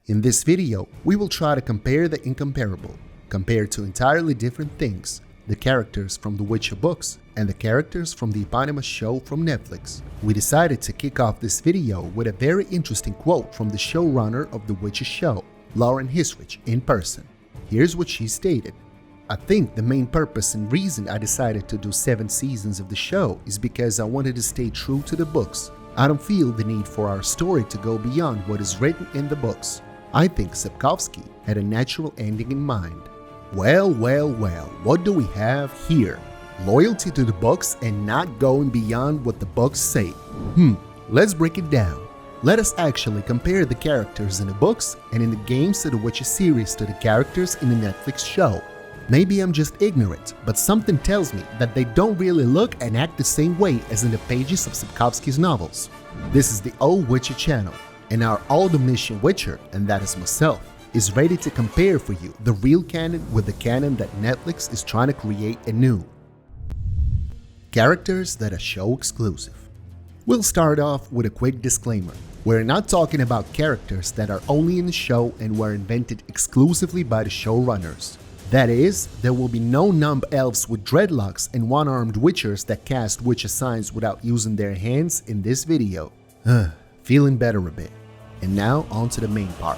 In this video, we will try to compare the incomparable, compare two entirely different things, the characters from the Witcher books and the characters from the eponymous show from Netflix. We decided to kick off this video with a very interesting quote from the showrunner of the Witcher show, Lauren Hisrich, in person. Here's what she stated. I think the main purpose and reason I decided to do 7 seasons of the show is because I wanted to stay true to the books. I don't feel the need for our story to go beyond what is written in the books. I think Sapkowski had a natural ending in mind. Well, what do we have here? Loyalty to the books and not going beyond what the books say. Let's break it down. Let us actually compare the characters in the books and in the games to the Witcher series to the characters in the Netflix show. Maybe I'm just ignorant, but something tells me that they don't really look and act the same way as in the pages of Sapkowski's novels. This is the Old Witcher channel, and our all-omniscient Witcher, and that is myself, is ready to compare for you the real canon with the canon that Netflix is trying to create anew. Characters that are show exclusive. We'll start off with a quick disclaimer. We're not talking about characters that are only in the show and were invented exclusively by the showrunners. That is, there will be no numb elves with dreadlocks and one-armed witchers that cast witcher signs without using their hands in this video. Feeling better a bit. And now on to the main part.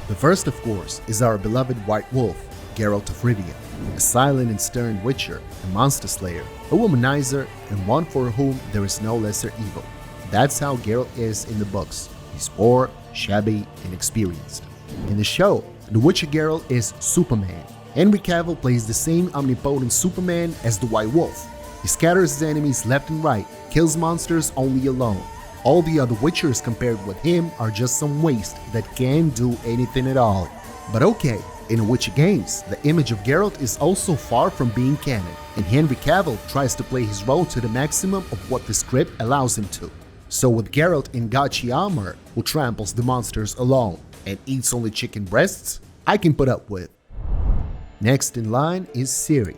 The first, of course, is our beloved White Wolf, Geralt of Rivia, a silent and stern witcher, a monster slayer, a womanizer, and one for whom there is no lesser evil. That's how Geralt is in the books. He's poor, shabby, inexperienced. In the show, the Witcher Geralt is Superman. Henry Cavill plays the same omnipotent Superman as the White Wolf. He scatters his enemies left and right, kills monsters only alone. All the other Witchers compared with him are just some waste that can't do anything at all. But okay, in the Witcher games, the image of Geralt is also far from being canon, and Henry Cavill tries to play his role to the maximum of what the script allows him to. So with Geralt in gauchy armor, who tramples the monsters alone and eats only chicken breasts, I can put up with. Next in line is Ciri,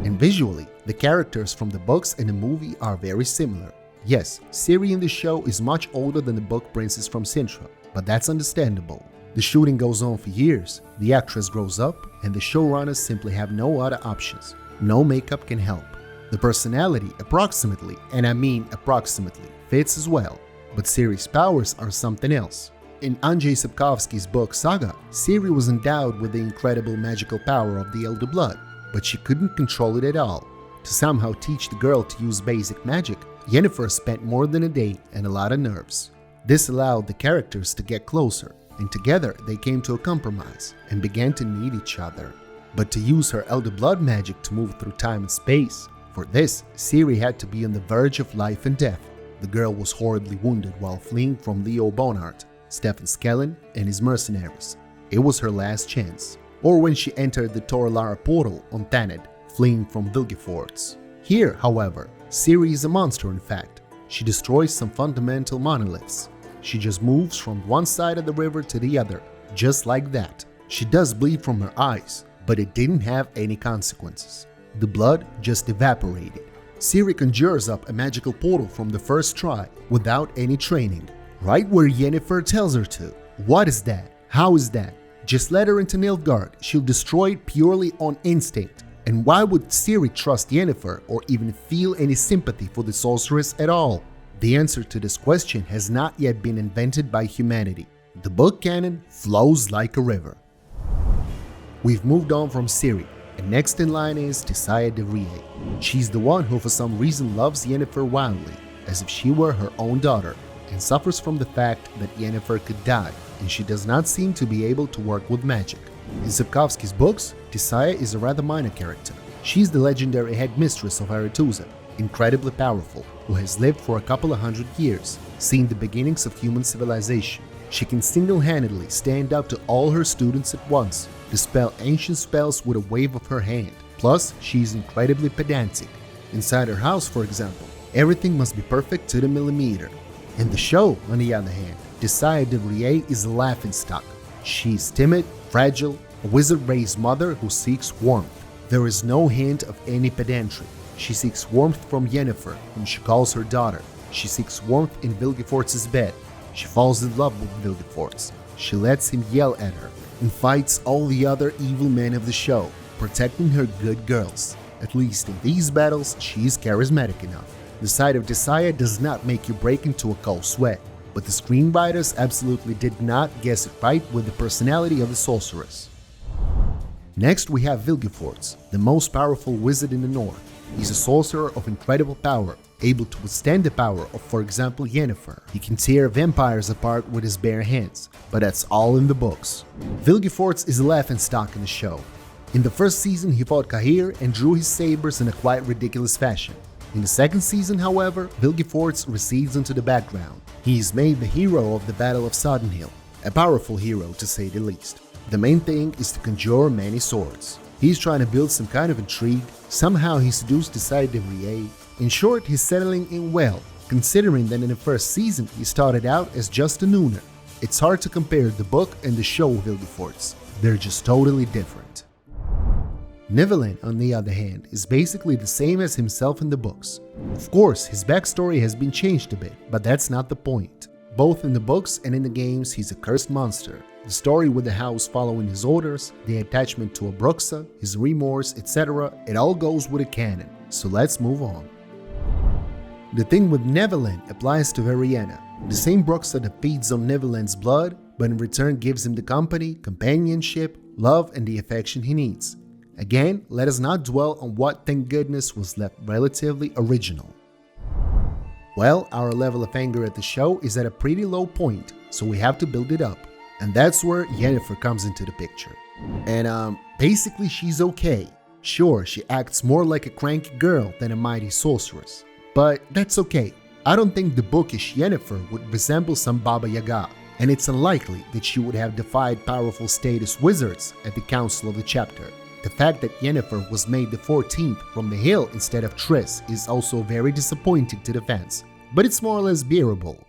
and visually, the characters from the books and the movie are very similar. Yes, Ciri in the show is much older than the book Princess from Sintra, but that's understandable. The shooting goes on for years, the actress grows up, and the showrunners simply have no other options. No makeup can help. The personality approximately, and I mean approximately, fits as well, but Ciri's powers are something else. In Andrzej Sapkowski's book Saga, Ciri was endowed with the incredible magical power of the Elder Blood, but she couldn't control it at all. To somehow teach the girl to use basic magic, Yennefer spent more than a day and a lot of nerves. This allowed the characters to get closer, and together they came to a compromise and began to need each other. But to use her Elder Blood magic to move through time and space, for this, Ciri had to be on the verge of life and death. The girl was horribly wounded while fleeing from Leo Bonart, Stefan Skellen, and his mercenaries. It was her last chance. Or when she entered the Torlara portal on Thanedd, fleeing from Vilgefortz. Here, however, Ciri is a monster in fact. She destroys some fundamental monoliths. She just moves from one side of the river to the other, just like that. She does bleed from her eyes, but it didn't have any consequences. The blood just evaporated. Ciri conjures up a magical portal from the first try, without any training. Right where Yennefer tells her to. What is that? How is that? Just let her into Nilfgaard, she'll destroy it purely on instinct. And why would Ciri trust Yennefer or even feel any sympathy for the sorceress at all? The answer to this question has not yet been invented by humanity. The book canon flows like a river. We've moved on from Ciri, and next in line is Tissaia de Vries. She's the one who for some reason loves Yennefer wildly, as if she were her own daughter, and suffers from the fact that Yennefer could die, and she does not seem to be able to work with magic. In Sapkowski's books, Tissaia is a rather minor character. She's the legendary headmistress of Aretuza, incredibly powerful, who has lived for a couple of 100 years, seen the beginnings of human civilization. She can single-handedly stand up to all her students at once, dispel ancient spells with a wave of her hand. Plus, she's incredibly pedantic. Inside her house, for example, everything must be perfect to the millimeter. In the show, on the other hand, Tissaia de Vries is a laughingstock. She's timid, fragile, a wizard-raised mother who seeks warmth. There is no hint of any pedantry. She seeks warmth from Yennefer, whom she calls her daughter. She seeks warmth in Vilgefortz's bed. She falls in love with Vilgefortz. she lets him yell at her and fights all the other evil men of the show, protecting her good girls. At least in these battles, she is charismatic enough. The sight of Tissaia does not make you break into a cold sweat, but the screenwriters absolutely did not guess it right with the personality of the sorceress. Next we have Vilgefortz, the most powerful wizard in the north. He's a sorcerer of incredible power, able to withstand the power of, for example, Yennefer. He can tear vampires apart with his bare hands, but that's all in the books. Vilgefortz is a laughingstock in the show. In the first season he fought Cahir and drew his sabers in a quite ridiculous fashion. In the second season, however, Vilgefortz recedes into the background. He is made the hero of the Battle of Sodden Hill, a powerful hero to say the least. The main thing is to conjure many swords. He's trying to build some kind of intrigue, somehow he seduced Tissaia de Vries. In short, he's settling in well, considering that in the first season he started out as just a nooner. It's hard to compare the book and the show Vilgefortz, they're just totally different. Nivellen, on the other hand, is basically the same as himself in the books. Of course, his backstory has been changed a bit, but that's not the point. Both in the books and in the games, he's a cursed monster. The story with the house following his orders, the attachment to Abroxa, his remorse, etc., it all goes with a canon, so let's move on. The thing with Nivellen applies to Veriana, the same Broxa that feeds on Nivellen's blood, but in return gives him the company, companionship, love, and the affection he needs. Again, let us not dwell on what, thank goodness, was left relatively original. Well, our level of anger at the show is at a pretty low point, so we have to build it up. And that's where Yennefer comes into the picture. And basically she's okay. Sure, she acts more like a cranky girl than a mighty sorceress. But that's okay. I don't think the bookish Yennefer would resemble some Baba Yaga, and it's unlikely that she would have defied powerful status wizards at the council of the chapter. The fact that Yennefer was made the 14th from the hill instead of Triss is also very disappointing to the fans, but it's more or less bearable.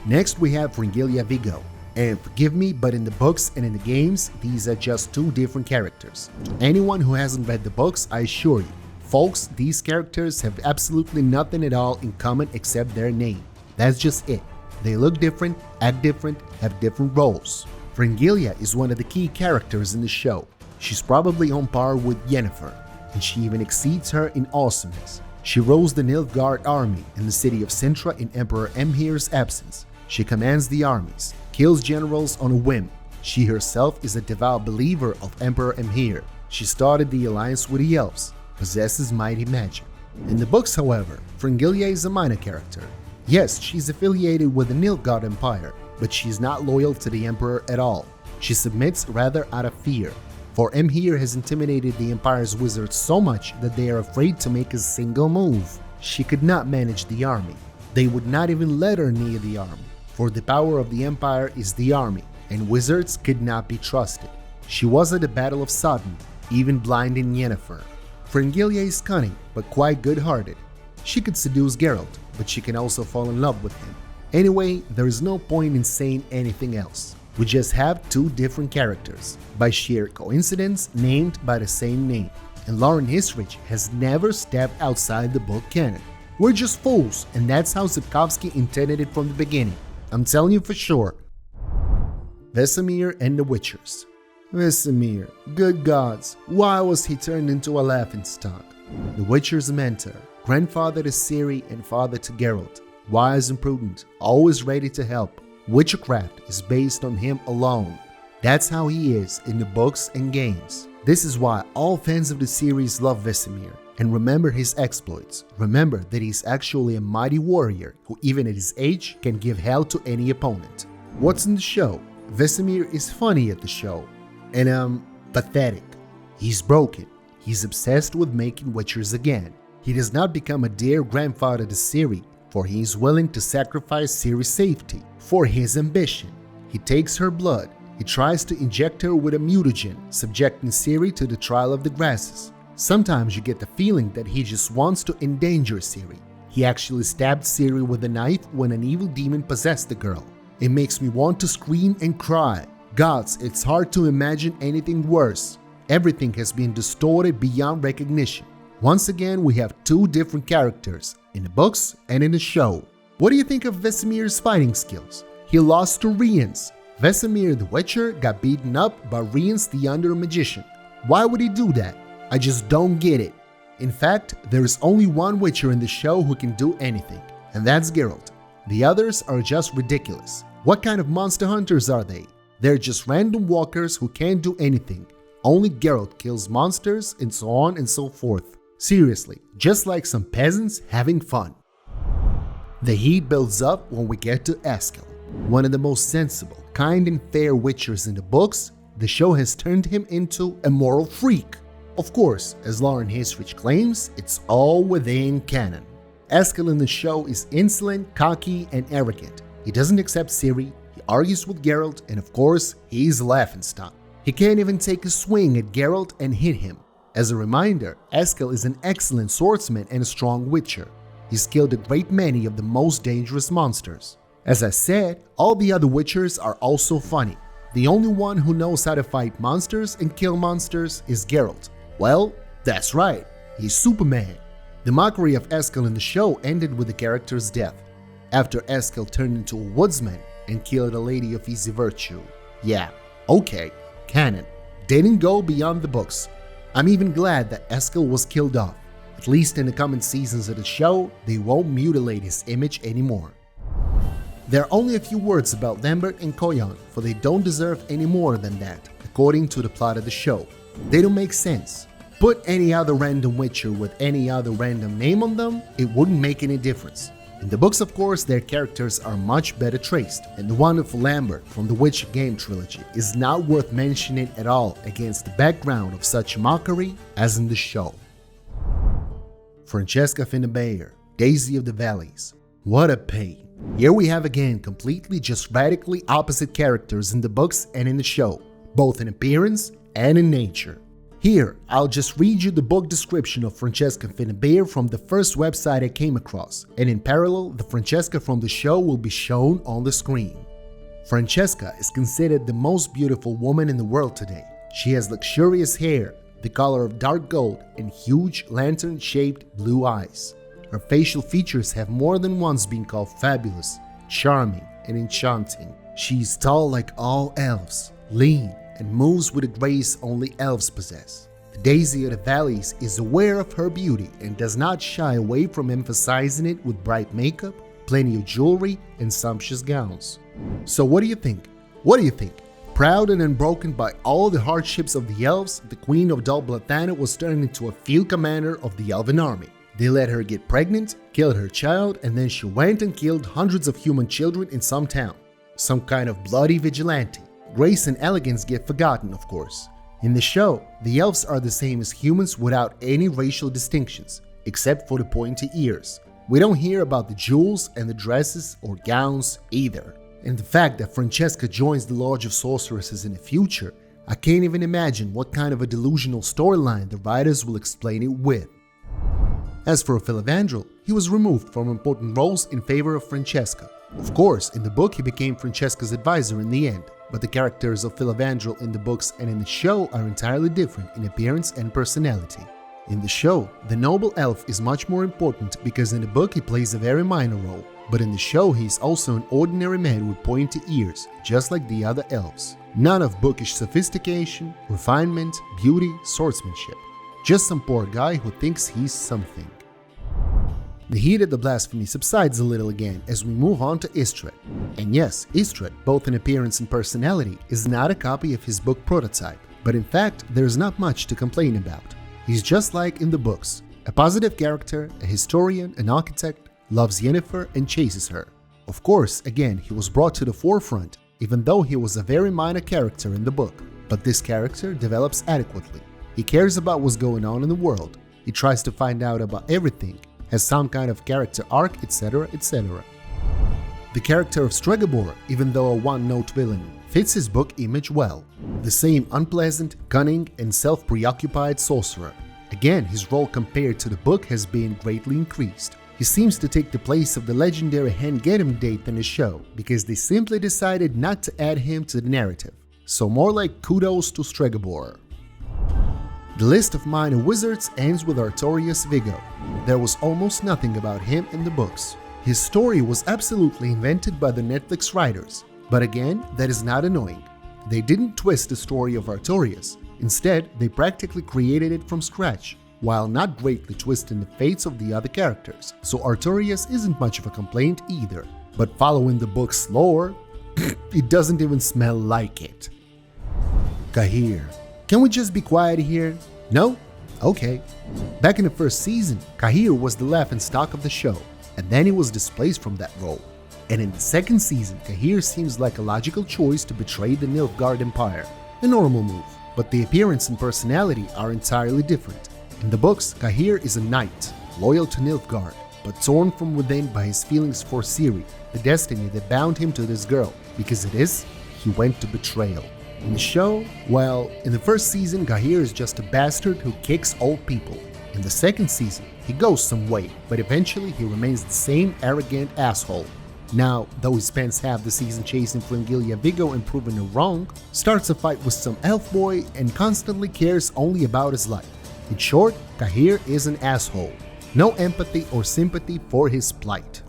Next we have Fringilla Vigo, and forgive me, but in the books and in the games, these are just two different characters. To anyone who hasn't read the books, I assure you, folks, these characters have absolutely nothing at all in common except their name. That's just it. They look different, act different, have different roles. Fringilla is one of the key characters in the show. She's probably on par with Yennefer, and she even exceeds her in awesomeness. She rules the Nilfgaard army in the city of Sintra in Emperor Emhyr's absence. She commands the armies, kills generals on a whim. She herself is a devout believer of Emperor Emhyr. She started the alliance with the elves, possesses mighty magic. In the books, however, Fringilla is a minor character. Yes, she's affiliated with the Nilfgaard Empire, but she's not loyal to the Emperor at all. She submits rather out of fear. For Emhyr has intimidated the Empire's wizards so much that they are afraid to make a single move. She could not manage the army. They would not even let her near the army, for the power of the Empire is the army, and wizards could not be trusted. She was at the Battle of Sodden, even blinding Yennefer. Fringilla is cunning, but quite good-hearted. She could seduce Geralt, but she can also fall in love with him. Anyway, there is no point in saying anything else. We just have two different characters, by sheer coincidence named by the same name, and Lauren Hisrich has never stepped outside the book canon. We're just fools, and that's how Sapkowski intended it from the beginning. I'm telling you for sure. Vesemir and the Witchers. Vesemir, good gods, why was he turned into a laughingstock? The Witcher's mentor, grandfather to Ciri and father to Geralt, wise and prudent, always ready to help. Witchcraft is based on him alone. That's how he is in the books and games. This is why all fans of the series love Vesemir and remember his exploits. Remember that he's actually a mighty warrior who even at his age can give hell to any opponent. What's in the show? Vesemir is funny at the show and pathetic. He's broken. He's obsessed with making Witchers again. He does not become a dear grandfather to Ciri, for he is willing to sacrifice Ciri's safety for his ambition. He takes her blood. He tries to inject her with a mutagen, subjecting Ciri to the trial of the grasses. Sometimes you get the feeling that he just wants to endanger Ciri. He actually stabbed Ciri with a knife when an evil demon possessed the girl. It makes me want to scream and cry. Gods, it's hard to imagine anything worse. Everything has been distorted beyond recognition. Once again, we have two different characters, in the books and in the show. What do you think of Vesemir's fighting skills? He lost to Rience. Vesemir the Witcher got beaten up by Rience the Under Magician. Why would he do that? I just don't get it. In fact, there is only one Witcher in the show who can do anything, and that's Geralt. The others are just ridiculous. What kind of monster hunters are they? They're just random walkers who can't do anything. Only Geralt kills monsters and so on and so forth. Seriously, just like some peasants having fun. The heat builds up when we get to Eskel. One of the most sensible, kind and fair Witchers in the books, the show has turned him into a moral freak. Of course, as Lauren Hissrich claims, it's all within canon. Eskel in the show is insolent, cocky, and arrogant. He doesn't accept Ciri, he argues with Geralt, and of course, he's a laughingstock. He can't even take a swing at Geralt and hit him. As a reminder, Eskel is an excellent swordsman and a strong Witcher. He's killed a great many of the most dangerous monsters. As I said, all the other Witchers are also funny. The only one who knows how to fight monsters and kill monsters is Geralt. Well, that's right, he's Superman. The mockery of Eskel in the show ended with the character's death, after Eskel turned into a woodsman and killed a lady of easy virtue. Yeah, okay, canon. Didn't go beyond the books. I'm even glad that Eskel was killed off. At least in the coming seasons of the show, they won't mutilate his image anymore. There are only a few words about Lambert and Koyon, for they don't deserve any more than that, according to the plot of the show. They don't make sense. Put any other random Witcher with any other random name on them, it wouldn't make any difference. In the books, of course, their characters are much better traced, and the wonderful Lambert from the Witcher game trilogy is not worth mentioning at all against the background of such mockery as in the show. Francesca Filavandrel, Daisy of the Valleys. What a pain. Here we have again completely just radically opposite characters in the books and in the show, both in appearance and in nature. Here, I'll just read you the book description of Francesca Filavandrel from the first website I came across, and in parallel, the Francesca from the show will be shown on the screen. Francesca is considered the most beautiful woman in the world today. She has luxurious hair, the color of dark gold, and huge lantern-shaped blue eyes. Her facial features have more than once been called fabulous, charming, and enchanting. She is tall like all elves, lean, and moves with a grace only elves possess. The Daisy of the Valleys is aware of her beauty and does not shy away from emphasizing it with bright makeup, plenty of jewelry, and sumptuous gowns. So what do you think? What do you think? Proud and unbroken by all the hardships of the elves, the Queen of Dol Blathanna was turned into a field commander of the elven army. They let her get pregnant, killed her child, and then she went and killed hundreds of human children in some town. Some kind of bloody vigilante. Grace and elegance get forgotten, of course. In the show, the elves are the same as humans without any racial distinctions, except for the pointy ears. We don't hear about the jewels and the dresses or gowns either. And the fact that Francesca joins the Lodge of Sorceresses in the future, I can't even imagine what kind of a delusional storyline the writers will explain it with. As for Filavandrel, he was removed from important roles in favor of Francesca. Of course, in the book he became Francesca's advisor in the end, but the characters of Filavandrel in the books and in the show are entirely different in appearance and personality. In the show, the noble elf is much more important because in the book he plays a very minor role, but in the show he is also an ordinary man with pointy ears, just like the other elves. None of bookish sophistication, refinement, beauty, swordsmanship. Just some poor guy who thinks he's something. The heat of the blasphemy subsides a little again as we move on to Istredd. And yes, Istredd, both in appearance and personality, is not a copy of his book prototype, but in fact, there's not much to complain about. He's just like in the books, a positive character, a historian, an architect, loves Yennefer and chases her. Of course, again, he was brought to the forefront, even though he was a very minor character in the book, but this character develops adequately. He cares about what's going on in the world, he tries to find out about everything, has some kind of character arc, etc, etc. The character of Stregobor, even though a one-note villain, fits his book image well. The same unpleasant, cunning, and self-preoccupied sorcerer. Again, his role compared to the book has been greatly increased. He seems to take the place of the legendary Hen-Gedem in the show, because they simply decided not to add him to the narrative. So more like kudos to Stregobor. The list of minor wizards ends with Artorius Vigo. There was almost nothing about him in the books. His story was absolutely invented by the Netflix writers. But again, that is not annoying. They didn't twist the story of Artorias. Instead, they practically created it from scratch, while not greatly twisting the fates of the other characters, so Artorias isn't much of a complaint either. But following the book's lore, it doesn't even smell like it. Cahir. Can we just be quiet here? No? Okay. Back in the first season, Cahir was the laughingstock of the show, and then he was displaced from that role. And in the second season, Cahir seems like a logical choice to betray the Nilfgaard Empire. A normal move, but the appearance and personality are entirely different. In the books, Cahir is a knight, loyal to Nilfgaard, but torn from within by his feelings for Ciri, the destiny that bound him to this girl, because it is, he went to betrayal. In the show, well, in the first season, Cahir is just a bastard who kicks old people. In the second season, he goes some way, but eventually he remains the same arrogant asshole. Now, though he spends half the season chasing Fringilla Vigo and proving her wrong, starts a fight with some elf boy and constantly cares only about his life. In short, Cahir is an asshole. No empathy or sympathy for his plight.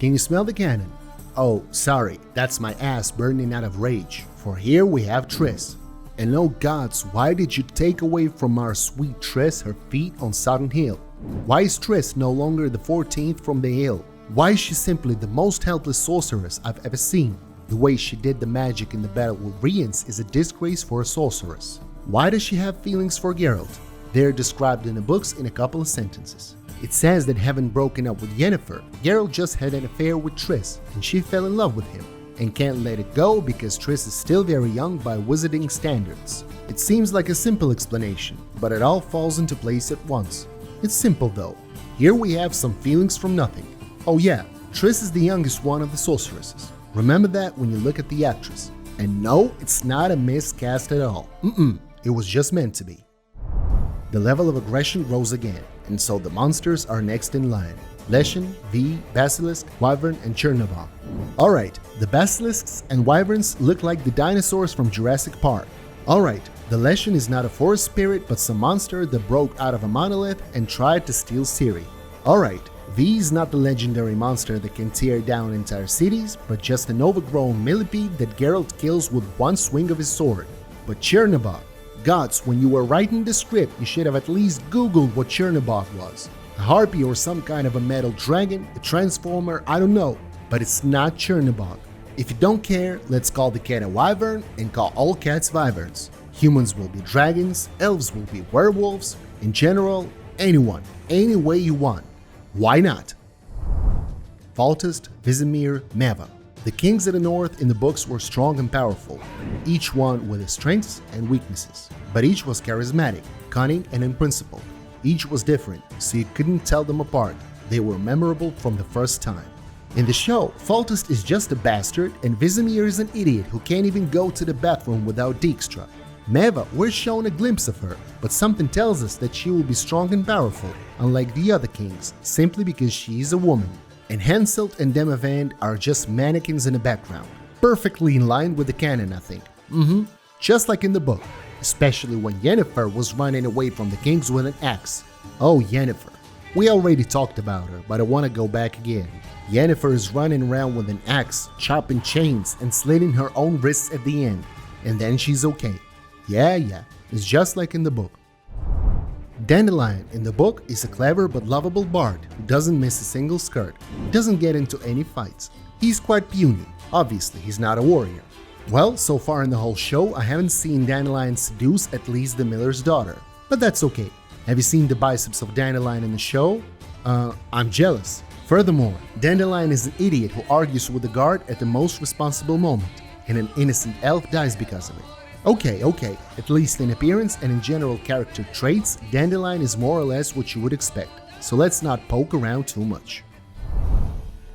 Can you smell the cannon? Oh, sorry, that's my ass burning out of rage. For here we have Triss. And oh gods, why did you take away from our sweet Triss her feet on Sodden Hill? Why is Triss no longer the 14th from the hill? Why is she simply the most helpless sorceress I've ever seen? The way she did the magic in the battle with Rience is a disgrace for a sorceress. Why does she have feelings for Geralt? They're described in the books in a couple of sentences. It says that having broken up with Yennefer, Geralt just had an affair with Triss and she fell in love with him, and can't let it go because Triss is still very young by wizarding standards. It seems like a simple explanation, but it all falls into place at once. It's simple though. Here we have some feelings from nothing. Oh yeah, Triss is the youngest one of the sorceresses. Remember that when you look at the actress. And no, it's not a miscast at all. It was just meant to be. The level of aggression rose again, and so the monsters are next in line. Leshen, V, Basilisk, Wyvern, and Chernobog. Alright, the Basilisks and Wyverns look like the dinosaurs from Jurassic Park. Alright, the Leshen is not a forest spirit but some monster that broke out of a monolith and tried to steal Ciri. Alright, V is not the legendary monster that can tear down entire cities, but just an overgrown millipede that Geralt kills with one swing of his sword. But Chernobog. Gods, when you were writing the script, you should have at least googled what Chernobog was. A harpy or some kind of a metal dragon, a transformer, I don't know, but it's not Chernobog. If you don't care, let's call the cat a wyvern and call all cats wyverns. Humans will be dragons, elves will be werewolves, in general, anyone, any way you want. Why not? Foltest, Vesemir, Maeva. The kings of the north in the books were strong and powerful, each one with his strengths and weaknesses, but each was charismatic, cunning, and unprincipled. Each was different, so you couldn't tell them apart. They were memorable from the first time. In the show, Foltest is just a bastard and Vesemir is an idiot who can't even go to the bathroom without Dijkstra. Maeva, we're shown a glimpse of her, but something tells us that she will be strong and powerful, unlike the other kings, simply because she is a woman. And Henselt and Demavend are just mannequins in the background. Perfectly in line with the canon, I think. Just like in the book. Especially when Yennefer was running away from the kings with an axe. Oh, Yennefer. We already talked about her, but I want to go back again. Yennefer is running around with an axe, chopping chains, and slitting her own wrists at the end. And then she's okay. Yeah, it's just like in the book. Dandelion in the book is a clever but lovable bard who doesn't miss a single skirt, doesn't get into any fights. He's quite puny, obviously he's not a warrior. Well, so far in the whole show I haven't seen Dandelion seduce at least the miller's daughter, but that's okay. Have you seen the biceps of Dandelion in the show? I'm jealous. Furthermore, Dandelion is an idiot who argues with the guard at the most responsible moment, and an innocent elf dies because of it. Okay, at least in appearance and in general character traits, Dandelion is more or less what you would expect, so let's not poke around too much.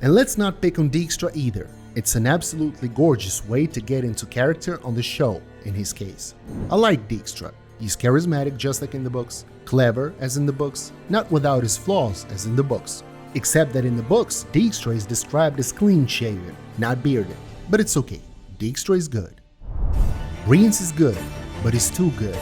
And let's not pick on Dijkstra either. It's an absolutely gorgeous way to get into character on the show, in his case. I like Dijkstra. He's charismatic just like in the books, clever as in the books, not without his flaws as in the books. Except that in the books, Dijkstra is described as clean-shaven, not bearded. But it's okay, Dijkstra is good. Rience is good, but he's too good,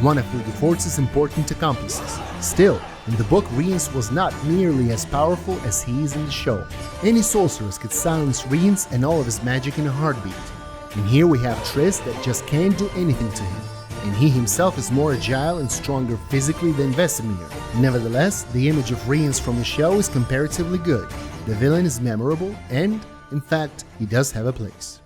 one of Vilgefortz's important accomplices. Still, In the book, Rience was not nearly as powerful as he is in the show. Any sorceress could silence Rience and all of his magic in a heartbeat. And here we have Triss that just can't do anything to him. And he himself is more agile and stronger physically than Vesemir. Nevertheless, the image of Rience from the show is comparatively good. The villain is memorable and, in fact, he does have a place.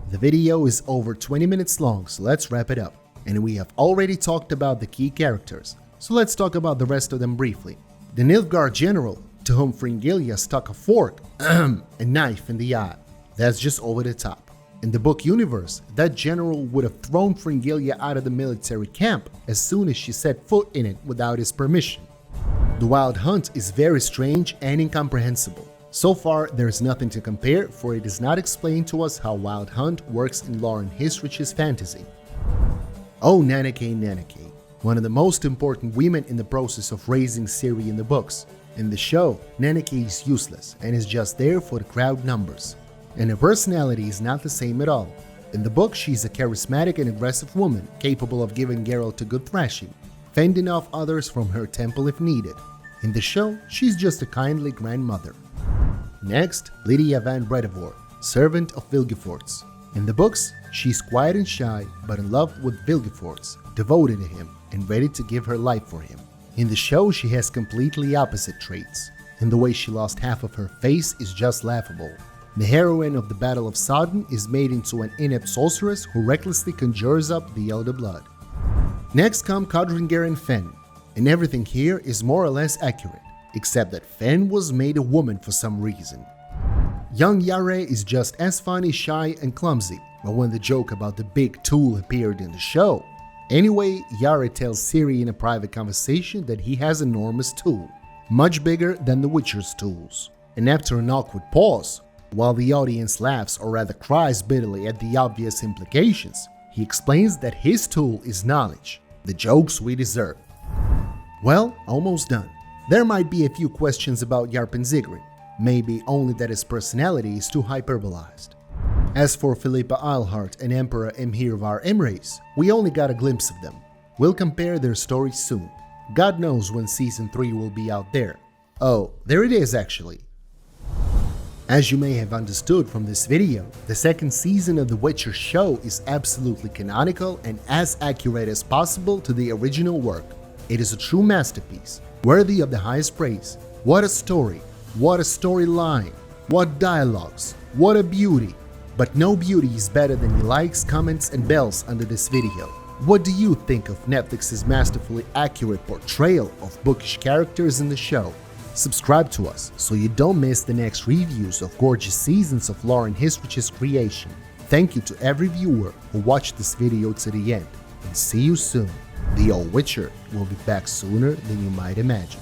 The video is over 20 minutes long, so let's wrap it up. And we have already talked about the key characters, so let's talk about the rest of them briefly. The Nilfgaard general, to whom Fringilla stuck a fork, a knife in the eye. That's just over the top. In the book universe, that general would have thrown Fringilla out of the military camp as soon as she set foot in it without his permission. The Wild Hunt is very strange and incomprehensible. So far, there is nothing to compare, for it is not explained to us how Wild Hunt works in Lauren Hissrich's fantasy. Oh, Nanake, one of the most important women in the process of raising Ciri in the books. In the show, Nanake is useless and is just there for the crowd numbers. And her personality is not the same at all. In the book, she's a charismatic and aggressive woman, capable of giving Geralt a good thrashing, fending off others from her temple if needed. In the show, she's just a kindly grandmother. Next, Lydia van Bredevoort, servant of Vilgefortz. In the books, she's quiet and shy, but in love with Vilgefortz, devoted to him, and ready to give her life for him. In the show, she has completely opposite traits, and the way she lost half of her face is just laughable. The heroine of the Battle of Sodden is made into an inept sorceress who recklessly conjures up the Elder Blood. Next come Codringer and Fen, and everything here is more or less accurate, except that Fen was made a woman for some reason. Young Yare is just as funny, shy, and clumsy, but when the joke about the big tool appeared in the show. Anyway, Yare tells Ciri in a private conversation that he has an enormous tool, much bigger than the Witcher's tools. And after an awkward pause, while the audience laughs or rather cries bitterly at the obvious implications, he explains that his tool is knowledge, the jokes we deserve. Well, almost done. There might be a few questions about Yarp and Sigrid, maybe only that his personality is too hyperbolized. As for Philippa Eilhart and Emperor Emhyr var Emreis, we only got a glimpse of them. We'll compare their stories soon. God knows when Season 3 will be out there. Oh, there it is actually. As you may have understood from this video, the second season of The Witcher show is absolutely canonical and as accurate as possible to the original work. It is a true masterpiece, worthy of the highest praise. What a story, what a storyline, what dialogues, what a beauty. But no beauty is better than your likes, comments, and bells under this video. What do you think of Netflix's masterfully accurate portrayal of bookish characters in the show? Subscribe to us so you don't miss the next reviews of gorgeous seasons of Lauren Hissrich's creation. Thank you to every viewer who watched this video to the end, and see you soon. The Old Witcher will be back sooner than you might imagine.